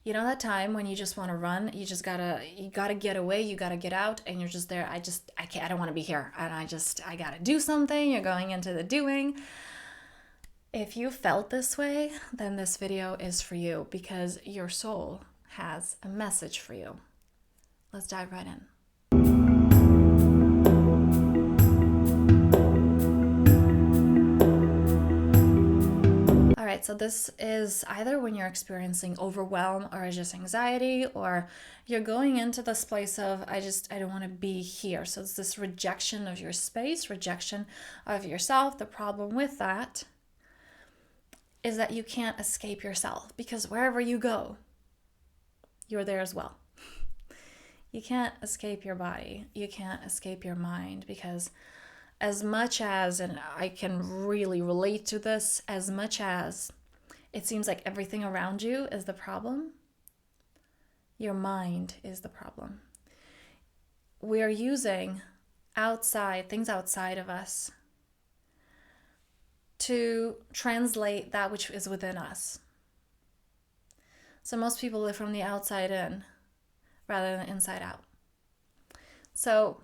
You know that time when you just want to run, you gotta get away, you gotta get out, and you're just there. I can't, I don't want to be here, and I gotta do something. You're going into the doing. If you felt this way, then this video is for you because your soul has a message for you. Let's dive right in. All right, so this is either when you're experiencing overwhelm or just anxiety, or you're going into this place of, I don't want to be here. So it's this rejection of your space, rejection of yourself. The problem with that is that you can't escape yourself because wherever you go, you're there as well. You can't escape your body. You can't escape your mind because as much as, and I can really relate to this, as much as it seems like everything around you is the problem, your mind is the problem. We are using things outside of us to translate that which is within us. So most people live from the outside in rather than inside out. So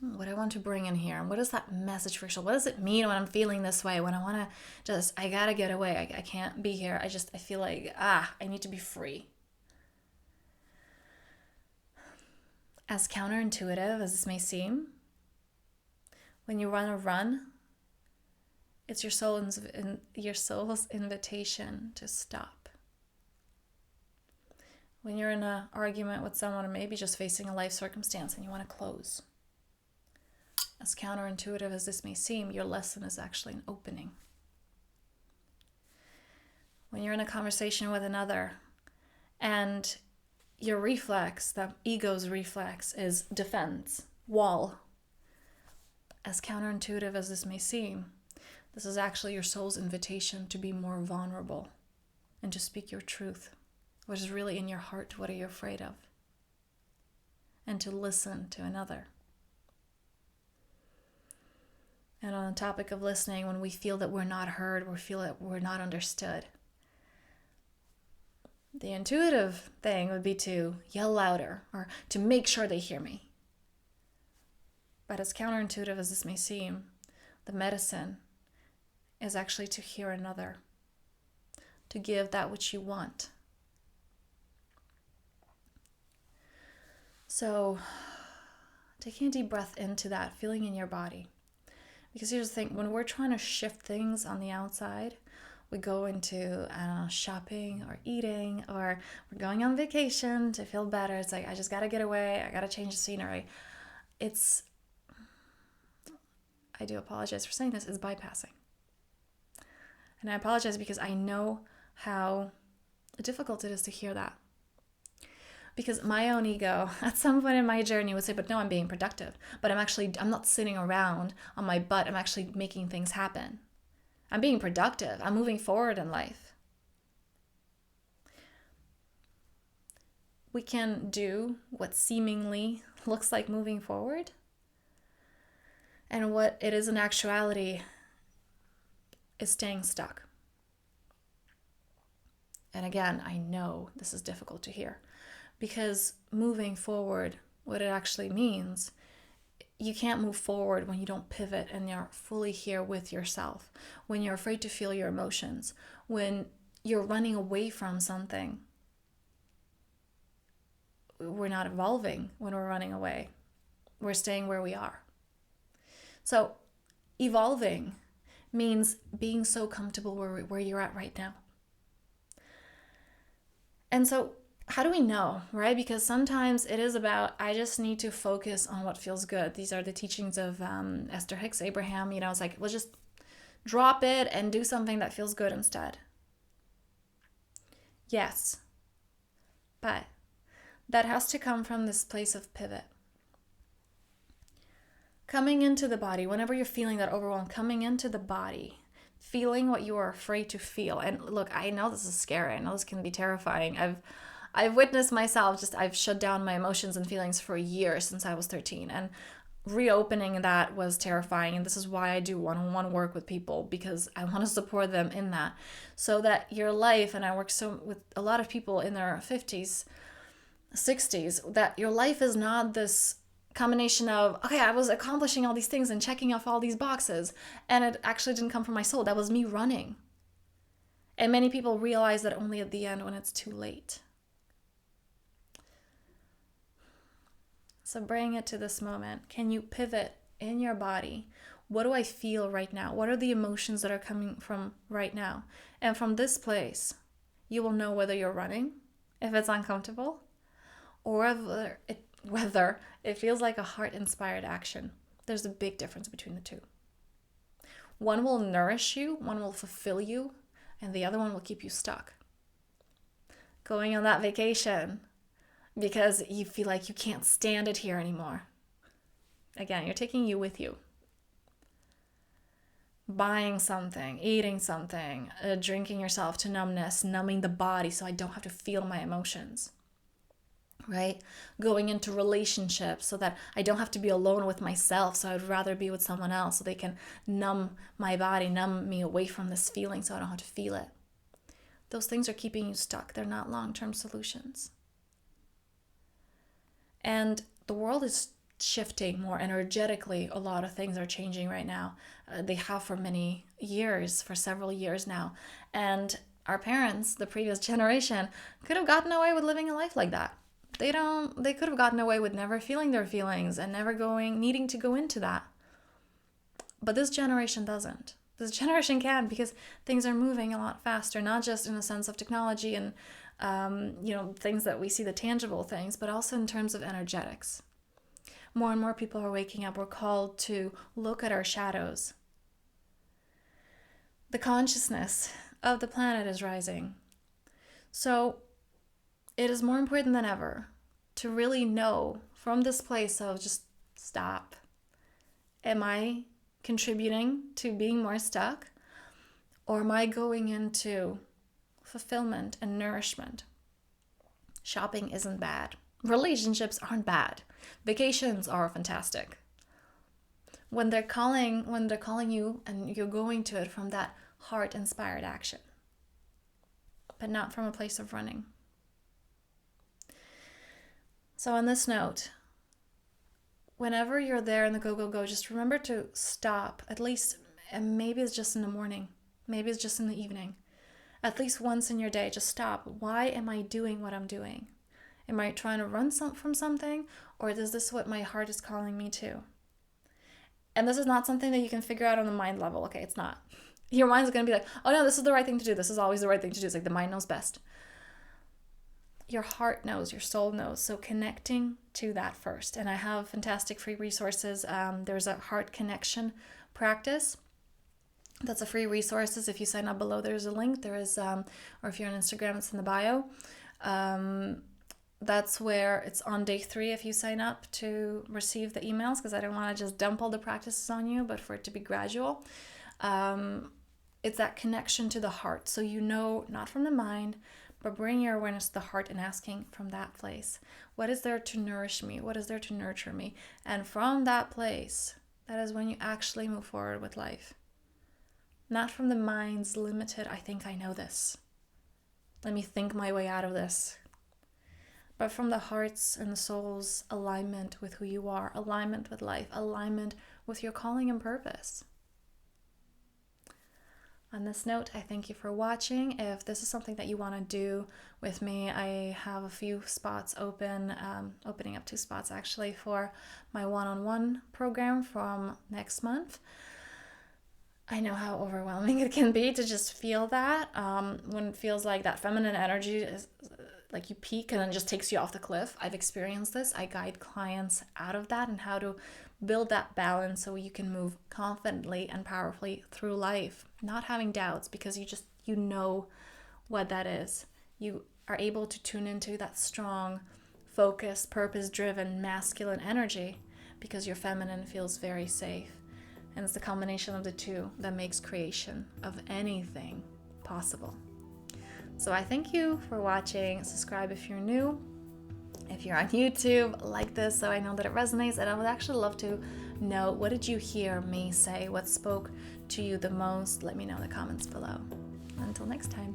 what I want to bring in here, and what is that message for yourself? What does it mean when I'm feeling this way? When I want to I gotta get away. I can't be here. I feel like, I need to be free. As counterintuitive as this may seem, when you want to run, it's your soul's invitation to stop. When you're in an argument with someone or maybe just facing a life circumstance and you want to close, as counterintuitive as this may seem, your lesson is actually an opening. When you're in a conversation with another and your reflex, the ego's reflex, is defense, wall, as counterintuitive as this may seem, this is actually your soul's invitation to be more vulnerable and to speak your truth, what is really in your heart, what are you afraid of, and to listen to another. And on the topic of listening, when we feel that we're not heard, we feel that we're not understood, the intuitive thing would be to yell louder or to make sure they hear me. But as counterintuitive as this may seem, the medicine is actually to hear another, to give that which you want. So, taking a deep breath into that, feeling in your body. Because here's the thing, when we're trying to shift things on the outside, we go into, shopping or eating, or we're going on vacation to feel better. It's like, I just got to get away. I got to change the scenery. I do apologize for saying this, is bypassing. And I apologize because I know how difficult it is to hear that. Because my own ego, at some point in my journey, would say, but no, I'm being productive. But I'm not sitting around on my butt. I'm actually making things happen. I'm being productive. I'm moving forward in life. We can do what seemingly looks like moving forward. And what it is in actuality is staying stuck. And again, I know this is difficult to hear. Because moving forward, what it actually means, you can't move forward when you don't pivot and you're fully here with yourself, when you're afraid to feel your emotions, when you're running away from something. We're not evolving when we're running away. We're staying where we are. So evolving means being so comfortable where you're at right now. And so how do we know, right? Because sometimes it is about, I just need to focus on what feels good. These are the teachings of Esther Hicks Abraham. It's like, we'll just drop it and do something that feels good instead. Yes, but that has to come from this place of pivot. Coming into the body, whenever you're feeling that overwhelm, coming into the body, feeling what you are afraid to feel. And look, I know this is scary. I know this can be terrifying. I've witnessed myself, I've shut down my emotions and feelings for years since I was 13. And reopening that was terrifying, and this is why I do one-on-one work with people, because I want to support them in that, so that your life, and I work so with a lot of people in their 50s, 60s, that your life is not this combination of, okay, I was accomplishing all these things and checking off all these boxes, and it actually didn't come from my soul. That was me running. And many people realize that only at the end, when it's too late. So bring it to this moment. Can you pivot in your body? What do I feel right now? What are the emotions that are coming from right now? And from this place, you will know whether you're running, if it's uncomfortable, or whether it feels like a heart-inspired action. There's a big difference between the two. One will nourish you, one will fulfill you, and the other one will keep you stuck. Going on that vacation because you feel like you can't stand it here anymore. Again, you're taking you with you. Buying something, eating something, drinking yourself to numbness, numbing the body so I don't have to feel my emotions. Right? Going into relationships so that I don't have to be alone with myself, so I'd rather be with someone else so they can numb my body, numb me away from this feeling so I don't have to feel it. Those things are keeping you stuck. They're not long-term solutions. And the world is shifting more energetically. A lot of things are changing right now. They have for many years, for several years now. And our parents, the previous generation, could have gotten away with living a life like that. They could have gotten away with never feeling their feelings and never needing to go into that. But this generation doesn't. This generation can, because things are moving a lot faster, not just in the sense of technology and things that we see, the tangible things, but also in terms of energetics. More and more people are waking up. We're called to look at our shadows. The consciousness of the planet is rising. So it is more important than ever to really know from this place of just stop. Am I contributing to being more stuck? Or am I going into fulfillment and nourishment? Shopping isn't bad. Relationships aren't bad. Vacations are fantastic. When they're calling you and you're going to it from that heart-inspired action, but not from a place of running. So on this note, whenever you're there in the go, go, go, just remember to stop, at least, and maybe it's just in the morning, maybe it's just in the evening, at least once in your day, just stop. Why am I doing what I'm doing? Am I trying to run from something, or is this what my heart is calling me to? And this is not something that you can figure out on the mind level. Okay, it's not. Your mind's going to be like, oh no, this is the right thing to do. This is always the right thing to do. It's like the mind knows best. Your heart knows, your soul knows. So connecting to that first. And I have fantastic free resources. There's a heart connection practice. That's a free resources. If you sign up below, there's a link. There is, or if you're on Instagram, it's in the bio. That's where it's on day 3 if you sign up to receive the emails, because I don't want to just dump all the practices on you, but for it to be gradual. It's that connection to the heart. So you know, not from the mind, but bring your awareness to the heart and asking from that place, what is there to nourish me? What is there to nurture me? And from that place, that is when you actually move forward with life. Not from the mind's limited, I think I know this. Let me think my way out of this. But from the heart's and the soul's alignment with who you are, alignment with life, alignment with your calling and purpose. On this note, I thank you for watching. If this is something that you want to do with me, I have a few spots opening up 2 spots actually for my one-on-one program from next month. I know how overwhelming it can be to just feel that when it feels like that feminine energy is like you peak and then it just takes you off the cliff. I've experienced this. I guide clients out of that and how to build that balance so you can move confidently and powerfully through life, not having doubts, because you know what that is. You are able to tune into that strong, focused, purpose-driven, masculine energy because your feminine feels very safe. And it's the combination of the two that makes creation of anything possible. So I thank you for watching. Subscribe if you're new. If you're on YouTube, like this so I know that it resonates. And I would actually love to know, what did you hear me say? What spoke to you the most? Let me know in the comments below. Until next time.